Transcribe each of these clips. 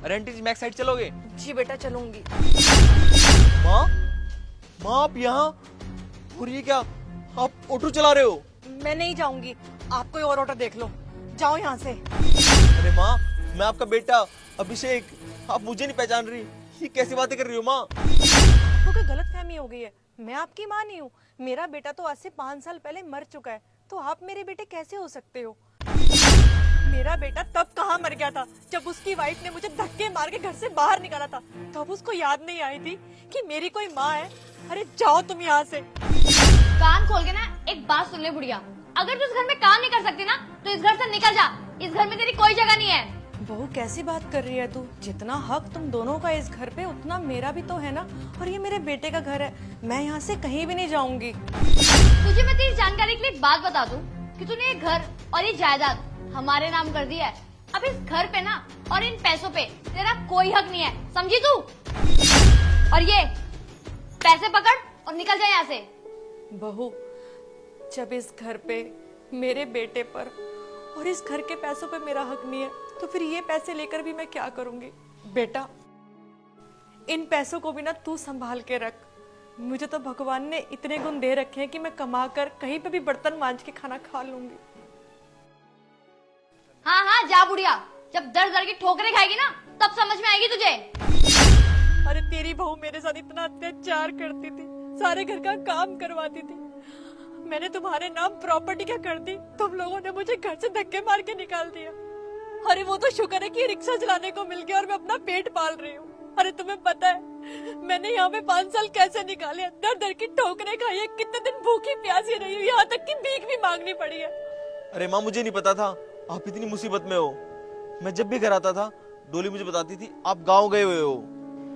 अरे आंटी जी back side चलोगे? जी बेटा चलूंगी। माँ, माँ आप यहाँ? और ये क्या, आप ऑटो चला रहे हो? मैं नहीं जाऊंगी, आप कोई और ऑटो देख लो, जाओ यहाँ से। अरे माँ, मैं आपका बेटा अभिषेक, आप मुझे नहीं पहचान रही? ये कैसी बातें कर रही हो माँ? आपको कोई गलत फहमी हो गई है, मैं आपकी माँ नहीं हूँ। मेरा बेटा तो आज से 5 साल पहले मर चुका है, तो आप मेरे बेटे कैसे हो सकते हो? मेरा बेटा तब कहाँ मर गया था जब उसकी वाइफ ने मुझे धक्के मार के घर से बाहर निकाला था। तब उसको याद नहीं आई थी कि मेरी कोई माँ है। अरे जाओ तुम यहाँ से। कान खोल के ना एक बात सुन ले बुढ़िया, अगर तू इस घर में काम नहीं कर सकती ना तो इस घर से निकल जा। इस घर में तेरी कोई जगह नहीं है। बहू कैसी बात कर रही है तू? जितना हक तुम दोनों का इस घर पे उतना मेरा भी तो है ना। और ये मेरे बेटे का घर है, मैं यहाँ से कहीं भी नहीं जाऊंगी। तुझे मैं तेरी जानकारी के लिए एक बात बता दूं कि तूने ये घर और ये जायदाद हमारे नाम कर दिया है। अब इस घर पे ना और इन पैसों पे तेरा कोई हक नहीं है, समझी तू? और ये पैसे पकड़ और निकल जा यहाँ से। बहू, जब इस घर पे मेरे बेटे पर और इस घर के पैसों पे मेरा हक नहीं है, तो फिर ये पैसे लेकर भी मैं क्या करूंगी? बेटा, इन पैसों को भी ना तू संभाल के रख। मुझे तो भगवान ने इतने गुण दे रखे हैं कि मैं कमा कर कहीं पे भी बर्तन मांज के खाना खा लूंगी। हाँ हाँ जा बुढ़िया, जब दर दर की ठोकरें खाएगी ना तब समझ में आएगी तुझे। अरे तेरी बहू मेरे साथ इतना अत्याचार करती थी, सारे घर का काम करवाती थी। मैंने तुम्हारे नाम प्रॉपर्टी क्या कर दी, तुम लोगों ने मुझे घर से धक्के मार के निकाल दिया। अरे वो तो शुक्र है कि रिक्शा चलाने को मिल गया और मैं अपना पेट पाल रही हूँ। अरे तुम्हें पता है मैंने यहाँ पे 5 साल कैसे निकाले? दर दर की ठोकरें खाई है, कितने दिन भूखी प्यासी रही हूँ, यहाँ तक कि भीख भी मांगनी पड़ी है। अरे माँ, मुझे नहीं पता था आप इतनी मुसीबत में हो। मैं जब भी घर आता था डोली मुझे बताती थी आप गांव गए हुए हो।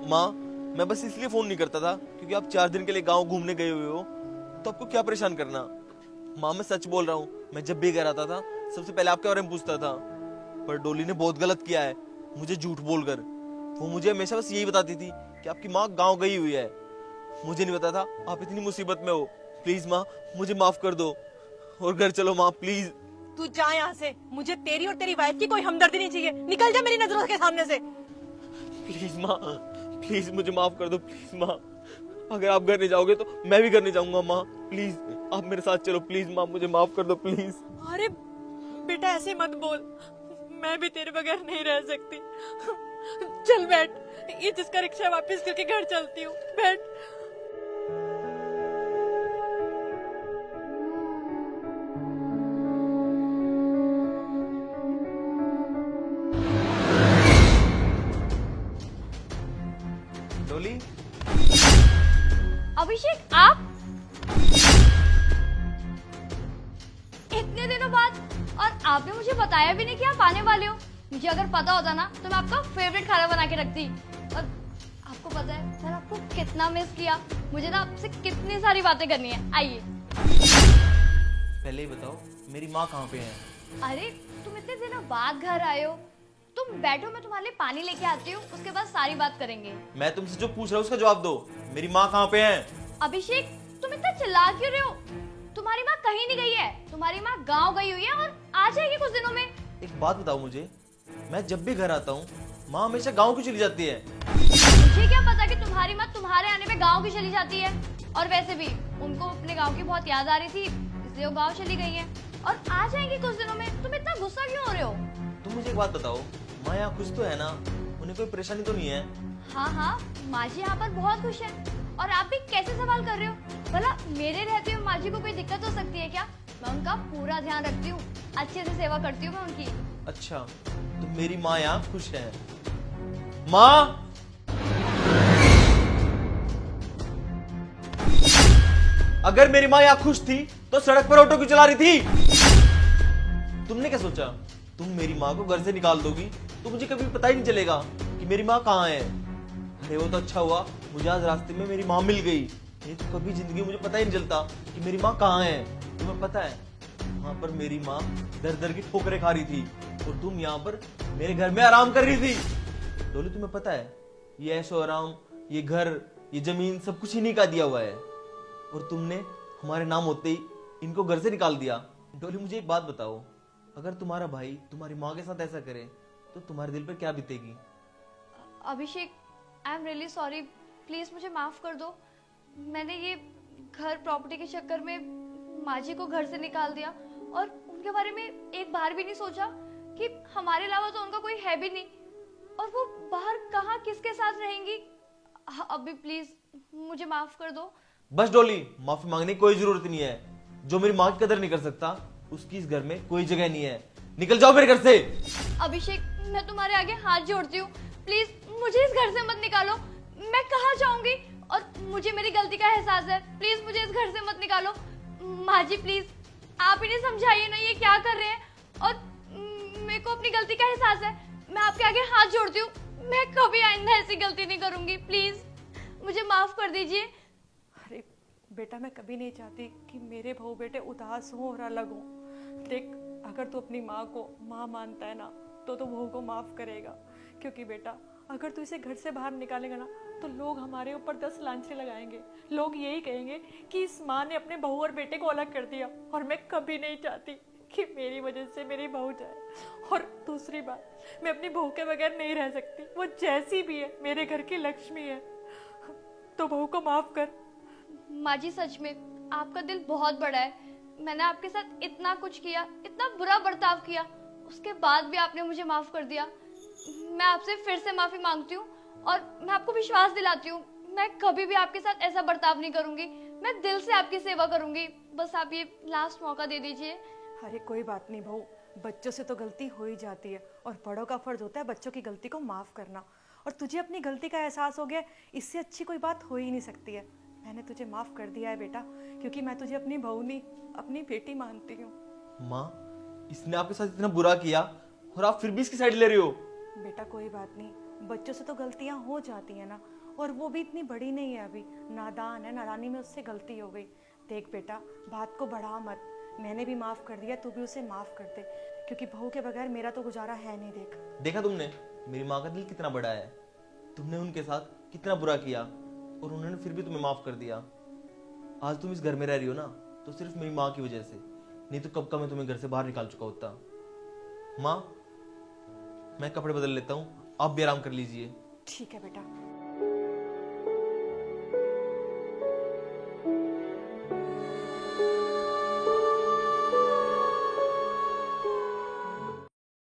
माँ, मैं बस इसलिए फोन नहीं करता था क्योंकि आप 4 दिन के लिए गांव घूमने गए हुए हो, तो आपको क्या परेशान करना। माँ मैं सच बोल रहा हूँ, मैं जब भी घर आता था सबसे पहले आपके बारे में पूछता था। पर डोली ने बहुत गलत किया है मुझे झूठ बोलकर। वो मुझे हमेशा बस यही बताती थी कि आपकी माँ गांव गई हुई है। मुझे नहीं पता था आप इतनी मुसीबत में हो। प्लीज माँ, मुझे माफ कर दो और घर चलो माँ, प्लीज। तू जा यहाँ से, मुझे तेरी और तेरी वाइफ की कोई हमदर्दी नहीं चाहिए। निकल जा मेरी नजरों के सामने से। प्लीज माँ, प्लीज मुझे माफ कर दो प्लीज माँ। अगर आप घर नहीं जाओगे तो मैं भी घर नहीं जाऊंगा माँ। प्लीज आप मेरे साथ चलो प्लीज माँ, मुझे माफ कर दो प्लीज। अरे बेटा ऐसे मत बोल, मैं भी तेरे बगैर नहीं रह सकती। चल बैठ, ये जिसका रिक्शा वापस करके घर चलती हूँ। बैठ। डोली, अभिषेक आप इतने दिनों बाद, और आपने मुझे बताया भी नहीं कि आप आने वाले हो। मुझे अगर पता होता ना तो मैं आपका फेवरेट खाना बना के रखती। और आपको पता है मैंने आपको कितना मिस किया। मुझे ना आपसे कितनी सारी बातें करनी है। आइए। पहले ही बताओ मेरी माँ कहाँ पे है? अरे तुम इतने दिनों बाद घर आए हो, तुम बैठो, मैं तुम्हारे लिए पानी लेके आती हूँ, उसके बाद सारी बात करेंगे। मैं तुमसे जो पूछ रहा हूँ उसका जवाब दो। मेरी माँ कहाँ पे है? अभिषेक तुम इतना चिल्ला क्यों रहे हो? तुम्हारी माँ कहीं नहीं गई है, तुम्हारी माँ गाँव गई हुई है और आ जाएगी कुछ दिनों में। एक बात बताओ मुझे, मैं जब भी घर आता हूँ माँ हमेशा गाँव क्यों चली जाती है? मुझे क्या पता कि तुम्हारी माँ तुम्हारे आने पे गाँव की चली जाती है। और वैसे भी उनको अपने गाँव की बहुत याद आ रही थी, इसलिए वो गाँव चली गई है और आ जाएंगी कुछ दिनों में। तुम इतना गुस्सा क्यों हो रहे हो? तुम मुझे एक बात बताओ, माँ यहाँ खुश तो है ना? उन्हें कोई परेशानी तो नहीं है? हाँ हाँ, माँ जी यहाँ पर बहुत खुश है। और आप भी कैसे सवाल कर रहे हो? भला मेरे रहते हुए माँ जी को कोई दिक्कत हो सकती है क्या? मैं उनका पूरा ध्यान रखती हूँ, अच्छे से सेवा करती हूँ मैं उनकी। अच्छा, तो मेरी माँ यहाँ खुश है। माँ, अगर मेरी माँ यहाँ खुश थी तो सड़क पर ऑटो क्यों चला रही थी? तुमने क्या सोचा तुम मेरी माँ को घर से निकाल दोगी तो मुझे कभी पता ही नहीं चलेगा कि मेरी माँ कहाँ है? अरे वो तो अच्छा हुआ मुझे आज रास्ते में मेरी माँ मिल गई, नहीं तो कभी जिंदगी मुझे पता ही नहीं चलता कि मेरी माँ कहाँ है। तुम्हें पता है वहां पर मेरी माँ दर दर की ठोकरें खा रही थी और तुम यहाँ पर मेरे घर में आराम कर रही थी। डोली तुम्हें पता है ये ऐशो आराम, ये घर, ये जमीन सब कुछ इन्हीं का दिया हुआ है और तुमने हमारे नाम होते ही इनको घर से निकाल दिया। डोली मुझे एक बात बताओ, अगर तुम्हारा भाई तुम्हारी माँ के साथ ऐसा करे तो तुम्हारे दिल पर क्या बीतेगी? Abhishek, I am really sorry, please मुझे माफ कर दो। मैंने ये घर प्रॉपर्टी के चक्कर में माँ जी को घर से निकाल दिया और उनके बारे में एक बार भी नहीं सोचा कि हमारे अलावा तो उनका कोई है भी नहीं और वो बाहर कहाँ किसके साथ रहेंगी। अभी प्लीज मुझे माफ कर दो। बस डोली, माफी मांगने की कोई जरूरत नहीं है। जो मेरी माँ की कदर नहीं कर सकता उसकी इस घर में कोई जगह नहीं है। निकल जाओ मेरे घर से। अभिषेक, मैं तुम्हारे आगे हाथ जोड़ती हूँ, प्लीज मुझे इस घर से मत निकालो। मैं कहाँ जाऊंगी और मुझे मेरी गलती का एहसास है, प्लीज मुझे इस घर से मत निकालो। माँ जी प्लीज, आप इन्हें समझाइए ना ये क्या कर रहे हैं। और मेरे को अपनी गलती का एहसास है, मैं आपके आगे हाथ जोड़ती हूँ, मैं कभी आइंदा ऐसी गलती नहीं करूंगी, प्लीज मुझे माफ कर दीजिए। अरे बेटा, मैं कभी नहीं चाहती कि मेरे बहू बेटे उदास हों और अलग हों। देख, अगर तू अपनी माँ को माँ मानता है ना तो बहू को माफ करेगा, क्योंकि बेटा अगर तू इसे घर से बाहर निकालेगा ना तो लोग हमारे ऊपर 10 लांछे लगाएंगे। लोग यही कहेंगे कि इस माँ ने अपने बहू और बेटे को अलग कर दिया, और मैं कभी नहीं चाहती कि मेरी वजह से मेरी बहू जाए। और दूसरी बात, मैं अपनी बहू के बगैर नहीं रह सकती, वो जैसी भी है मेरे घर की लक्ष्मी है। तो बहू को माफ कर। माँ जी सच में आपका दिल बहुत बड़ा है। मैंने आपके साथ इतना कुछ किया, इतना बुरा बर्ताव किया, उसके बाद भी आपने मुझे माफ कर दिया। मैं आपसे फिर से माफी मांगती हूँ और मैं आपको विश्वास दिलाती हूँ मैं कभी भी आपके साथ ऐसा बर्ताव नहीं करूंगी। मैं दिल से आपकी सेवा करूंगी, बस आप ये लास्ट मौका दे दीजिए। अरे कोई बात नहीं बहू, बच्चों से तो गलती हो ही जाती है और बड़ों का फर्ज होता है बच्चों की गलती को माफ करना। और तुझे अपनी गलती का एहसास हो गया, इससे अच्छी कोई बात हो ही नहीं सकती है। मैंने तुझे माफ कर दिया है बेटा, क्योंकि मैं तुझे अपनी बहू नहीं अपनी बेटी मानती हूँ। माँ, इसने आपके साथ इतना बुरा किया और आप फिर भी इसकी साइड ले रही हो। बेटा कोई बात नहीं, बच्चों से तो गलतियां हो जाती है ना, और वो भी इतनी बड़ी नहीं है, अभी नादान है, नादानी में उससे गलती हो गई। देख बेटा, बात को बढ़ा मत, मैंने भी माफ कर दिया, तू भी उसे माफ कर दे, क्योंकि बहू के बगैर मेरा तो गुजारा है नहीं। देखा तुमने मेरी माँ का दिल कितना बड़ा है। तुमने उनके साथ कितना बुरा किया और उन्होंने फिर भी तुम्हें माफ कर दिया। आज तुम इस घर में रह रही हो ना तो सिर्फ मेरी माँ की वजह से, नहीं तो कब का मैं तुम्हें घर से बाहर निकाल चुका होता। माँ, मैं कपड़े बदल लेता हूँ, आप भी आराम कर लीजिए। ठीक है बेटा।